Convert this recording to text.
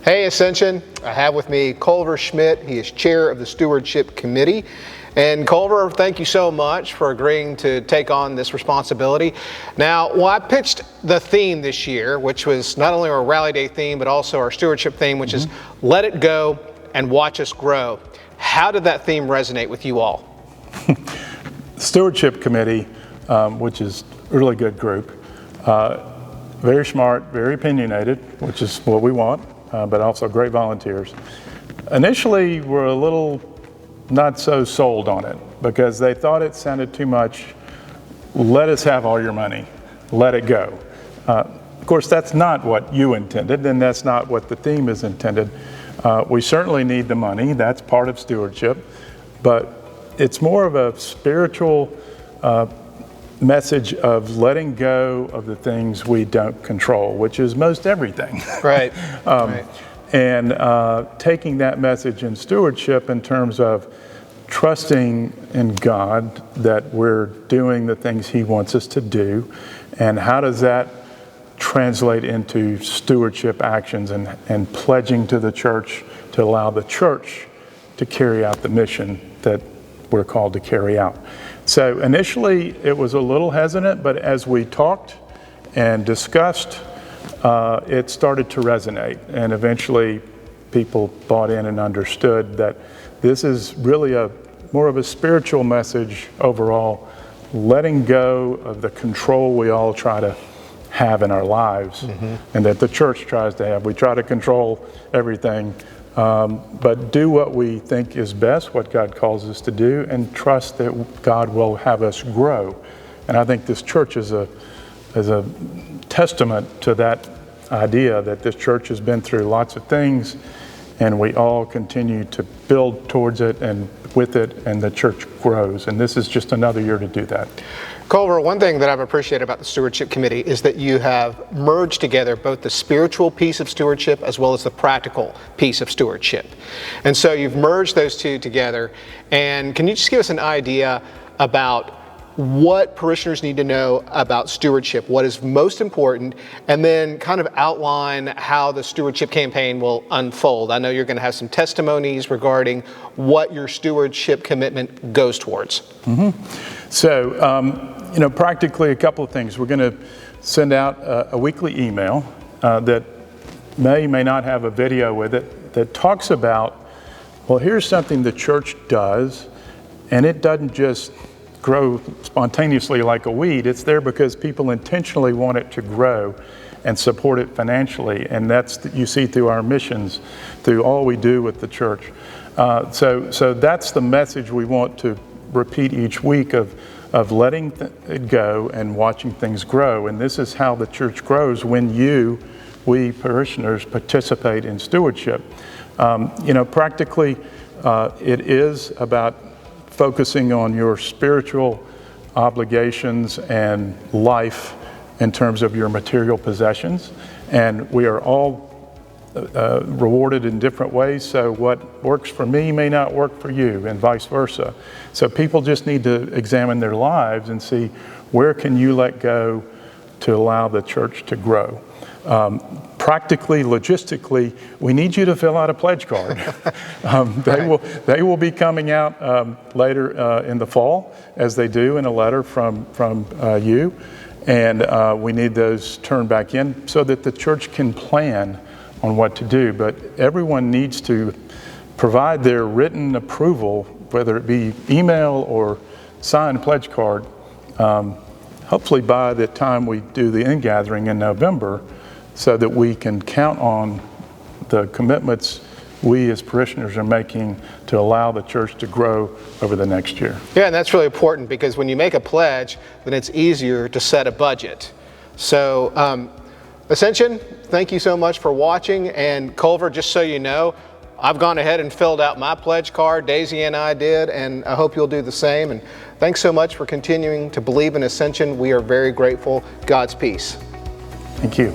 Hey Ascension, I have with me Culver Schmidt. He is chair of the Stewardship Committee. And Culver, thank you so much for agreeing to take on this responsibility. Now, I pitched the theme this year, which was not only our Rally Day theme, but also our stewardship theme, which is Let It Go and Watch Us Grow. How did that theme resonate with you all? Stewardship Committee, which is a really good group, very smart, very opinionated, which is what we want, but also great volunteers. Initially, we're a little not so sold on it because they thought it sounded too much, let us have all your money, let it go. Of course, that's not what you intended, and that's not what the theme is intended. We certainly need the money, that's part of stewardship, but it's more of a spiritual message of letting go of the things we don't control, which is most everything. Right. Right. And taking that message in stewardship in terms of trusting in God that we're doing the things He wants us to do, and how does that translate into stewardship actions and pledging to the church to allow the church to carry out the mission that we're called to carry out. So initially it was a little hesitant, but as we talked and discussed, it started to resonate, and eventually people bought in and understood that this is really more of a spiritual message overall, letting go of the control we all try to have in our lives, and that the church tries to have. We try to control everything, but do what we think is best, what God calls us to do, and trust that God will have us grow. And I think this church is a testament to that idea, that this church has been through lots of things, and we all continue to build towards it and with it, and the church grows. And this is just another year to do that. Culver, one thing that I've appreciated about the Stewardship Committee is that you have merged together both the spiritual piece of stewardship as well as the practical piece of stewardship. And so you've merged those two together. And can you just give us an idea about what parishioners need to know about stewardship, what is most important, and then kind of outline how the stewardship campaign will unfold? I know you're going to have some testimonies regarding what your stewardship commitment goes towards. So, practically a couple of things. We're going to send out a weekly email that may not have a video with it, that talks about, well, here's something the church does, and it doesn't just grow spontaneously like a weed. It's there because people intentionally want it to grow and support it financially, and you see through our missions, through all we do with the church. So that's the message we want to repeat each week of letting it go and watching things grow. And this is how the church grows when we parishioners participate in stewardship. Practically it is about focusing on your spiritual obligations and life in terms of your material possessions. And we are all rewarded in different ways, so what works for me may not work for you, and vice versa. So people just need to examine their lives and see, where can you let go to allow the church to grow? Practically, logistically, we need you to fill out a pledge card. They will be coming out later in the fall, as they do in a letter from you, and we need those turned back in so that the church can plan on what to do. But everyone needs to provide their written approval, whether it be email or signed pledge card, hopefully by the time we do the ingathering in November, so that we can count on the commitments we as parishioners are making to allow the church to grow over the next year. Yeah, and that's really important, because when you make a pledge, then it's easier to set a budget. So, Ascension, thank you so much for watching. And Culver, just so you know, I've gone ahead and filled out my pledge card. Daisy and I did, and I hope you'll do the same. And thanks so much for continuing to believe in Ascension. We are very grateful. God's peace. Thank you.